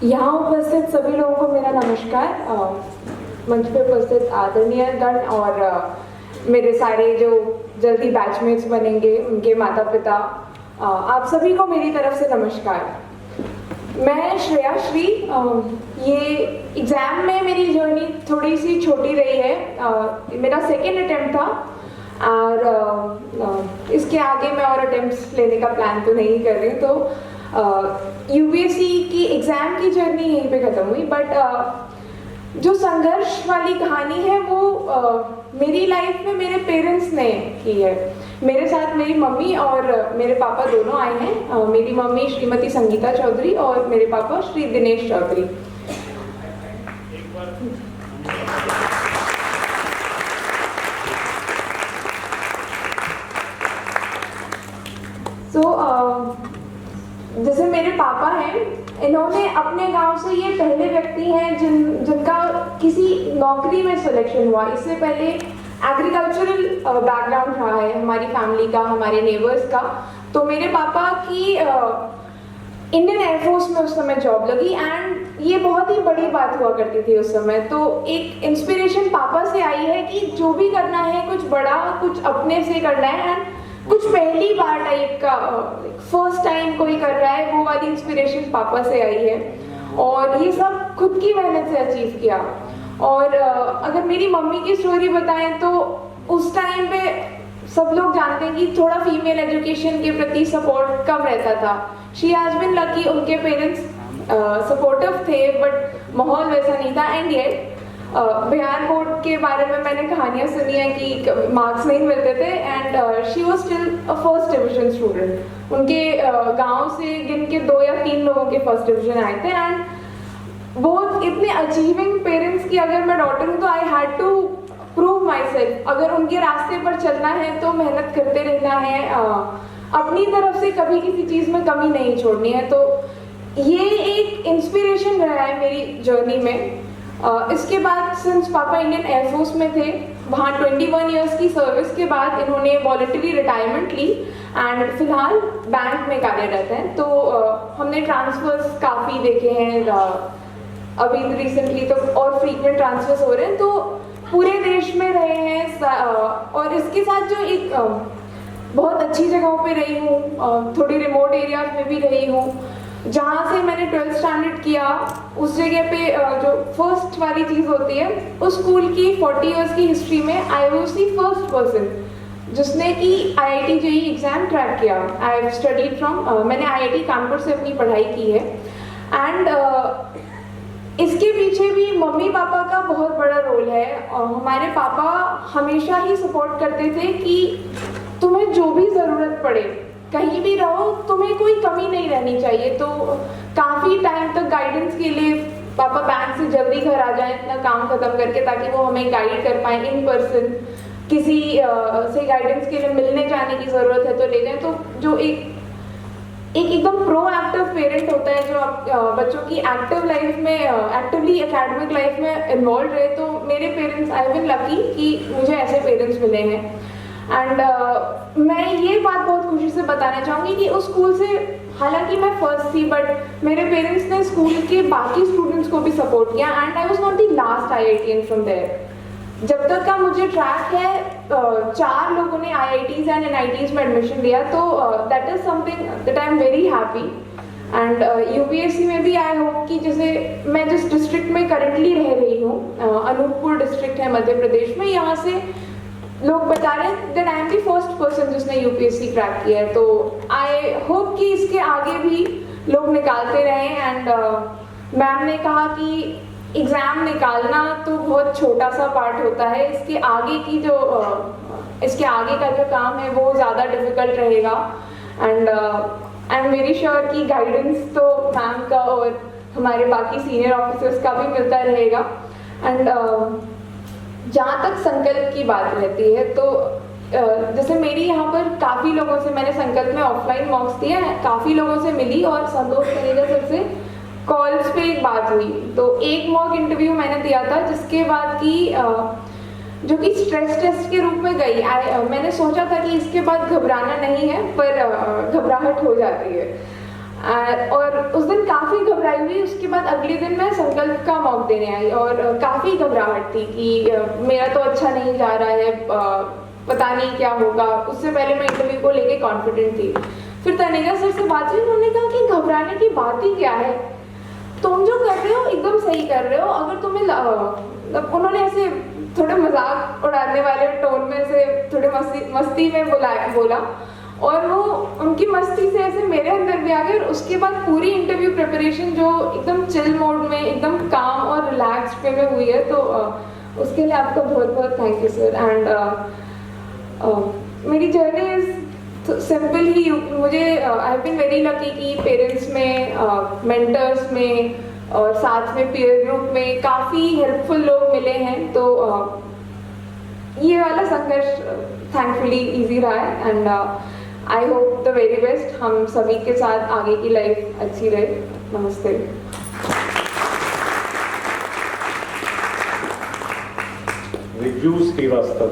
यहाँ उपस्थित सभी लोगों को मेरा नमस्कार। मंच पे उपस्थित आदरणीय गण और मेरे सारे जो जल्दी बैचमेट्स बनेंगे उनके माता पिता, आप सभी को मेरी तरफ से नमस्कार। मैं श्रेया श्री। ये एग्ज़ाम में मेरी जर्नी थोड़ी सी छोटी रही है। मेरा सेकेंड अटेम्प्ट था और इसके आगे मैं और अटेम्प्ट्स लेने का प्लान तो नहीं कर रही। तो यूपीएससी की एग्ज़ाम की जर्नी यहीं पे ख़त्म हुई, बट जो संघर्ष वाली कहानी है वो मेरी लाइफ में मेरे पेरेंट्स ने की है। मेरे साथ मेरी मम्मी और मेरे पापा दोनों आए हैं। मेरी मम्मी श्रीमती संगीता चौधरी और मेरे पापा श्री दिनेश चौधरी। जैसे मेरे पापा हैं, इन्होंने अपने गांव से, ये पहले व्यक्ति हैं जिनका किसी नौकरी में सिलेक्शन हुआ। इससे पहले एग्रीकल्चरल बैकग्राउंड रहा है हमारी फैमिली का, हमारे नेबर्स का। तो मेरे पापा की इंडियन एयरफोर्स में उस समय जॉब लगी एंड ये बहुत ही बड़ी बात हुआ करती थी उस समय। तो एक इंस्पिरेशन पापा से आई है कि जो भी करना है कुछ बड़ा, कुछ अपने से करना है एंड कुछ पहली बार टाइप का, फर्स्ट टाइम कोई कर रहा है, वो वाली इंस्पिरेशन पापा से आई है। और ये सब खुद की मेहनत से अचीव किया। और अगर मेरी मम्मी की स्टोरी बताएं तो उस टाइम पे सब लोग जानते हैं कि थोड़ा फीमेल एजुकेशन के प्रति सपोर्ट कम रहता था। शी हैज बीन लकी, उनके पेरेंट्स सपोर्टिव थे बट माहौल वैसा नहीं था। एंड ये बिहार बोर्ड के बारे में मैंने कहानियाँ सुनी है कि मार्क्स नहीं मिलते थे and she was still a first division student. उनके गांव से गिन के 2 या 3 लोगों के फर्स्ट डिवीजन आए थे एंड वो इतने अचीविंग पेरेंट्स की अगर मैं डॉटर हूँ तो I had to prove myself. अगर उनके रास्ते पर चलना है तो मेहनत करते रहना है, अपनी तरफ से कभी किसी चीज़ में कमी नहीं छोड़नी है। तो ये एक इंस्पिरेशन रहा है मेरी जर्नी में। इसके बाद सिंस पापा इंडियन एयरफोर्स में थे, वहाँ 21 इयर्स की सर्विस के बाद इन्होंने वॉलंटरी रिटायरमेंट ली एंड फिलहाल बैंक में कार्यरत हैं। तो हमने ट्रांसफर्स काफ़ी देखे हैं, अभी रिसेंटली तो और फ्रीक्वेंट ट्रांसफर्स हो रहे हैं। तो पूरे देश में रहे हैं और इसके साथ जो एक बहुत अच्छी जगहों पे रही हूँ, थोड़ी रिमोट एरियाज में भी रही हूँ। जहाँ से मैंने 12th स्टैंडर्ड किया उस जगह पे जो फर्स्ट वाली चीज़ होती है, उस स्कूल की 40 इयर्स की हिस्ट्री में I was the first person जिसने कि IIT JEE एग्ज़ाम क्रैक किया। आई हैव स्टडीड फ्रॉम, मैंने IIT कानपुर से अपनी पढ़ाई की है एंड इसके पीछे भी मम्मी पापा का बहुत बड़ा रोल है। हमारे पापा हमेशा ही सपोर्ट करते थे कि तुम्हें जो भी ज़रूरत पड़े, कहीं भी रहो, तुम्हें कोई कमी नहीं रहनी चाहिए। तो काफ़ी टाइम तक गाइडेंस के लिए पापा बैंक से जल्दी घर आ जाएं अपना काम ख़त्म करके, ताकि वो हमें गाइड कर पाएँ इन पर्सन। किसी से गाइडेंस के लिए मिलने जाने की ज़रूरत है तो ले जाएं। तो जो एकदम प्रोएक्टिव पेरेंट होता है जो बच्चों की एक्टिव लाइफ में, एक्टिवली एकेडमिक लाइफ में इन्वॉल्व रहे, तो मेरे parents, I have been lucky कि मुझे ऐसे पेरेंट्स मिले हैं। एंड मैं ये बात बहुत खुशी से बताना चाहूँगी कि उस स्कूल से, हालांकि मैं फर्स्ट थी, बट मेरे पेरेंट्स ने स्कूल के बाकी स्टूडेंट्स को भी सपोर्ट किया and I was not the last IITian from there. जब तक का मुझे ट्रैक है, 4 लोगों ने IITs एंड NITs में एडमिशन लिया। तो that is something that I am very happy. And UPSC में भी आई होप कि जैसे मैं जिस डिस्ट्रिक्ट में करंटली रह रही हूँ, अनूपपुर डिस्ट्रिक्ट है मध्य प्रदेश में, यहाँ से लोग बता रहे हैं then I am the first person जिसने UPSC क्रैक किया है। तो आई होप कि इसके आगे भी लोग निकालते रहें। एंड मैम ने कहा कि एग्ज़ाम निकालना तो बहुत छोटा सा पार्ट होता है, इसके आगे की जो इसके आगे का जो काम है वो ज़्यादा डिफ़िकल्ट रहेगा। And I am very sure कि गाइडेंस तो मैम का और हमारे बाकी सीनियर ऑफिसर्स का भी मिलता रहेगा। एंड जहाँ तक संकल्प की बात रहती है, तो जैसे मेरी यहाँ पर काफ़ी लोगों से, मैंने संकल्प में ऑफलाइन मॉक्स दिए हैं, काफ़ी लोगों से मिली और संतोष करेगा सबसे कॉल्स पे एक बात हुई। तो एक मॉक इंटरव्यू मैंने दिया था जिसके बाद की जो कि स्ट्रेस टेस्ट के रूप में गई। मैंने सोचा था कि इसके बाद घबराना नहीं है, पर घबराहट हो जाती है। और उस दिन काफ़ी घबराई हुई। उसके बाद अगले दिन मैं संकल्प का मॉक देने आई और काफ़ी घबराहट थी कि मेरा तो अच्छा नहीं जा रहा है, पता नहीं क्या होगा। उससे पहले मैं इंटरव्यू को लेके कॉन्फिडेंट थी। फिर तनेजा सर से बात हुई, उन्होंने कहा कि घबराने की बात ही क्या है, तुम जो कर रहे हो एकदम सही कर रहे हो। अगर तुम्हें उन्होंने ऐसे थोड़े मजाक उड़ाने वाले टोन में से थोड़े मस्ती में बोला और वो उनकी मस्ती से ऐसे मेरे अंदर भी आ गई। और उसके बाद पूरी इंटरव्यू प्रिपरेशन जो एकदम चिल मोड में, एकदम काम और रिलैक्स पे में हुई है, तो उसके लिए आपका बहुत बहुत थैंक यू सर। एंड मेरी जर्नी इज सिंपल ही। मुझे I have been very lucky कि पेरेंट्स में, मेंटर्स में और साथ में पीयर ग्रुप में काफ़ी हेल्पफुल लोग मिले हैं। तो ये वाला संघर्ष थैंकफुली इजी रहा है। And I hope the very best. हम सभी के साथ आगे की लाइफ अच्छी रहे। नमस्ते। रिव्यू श्रीवास्तव।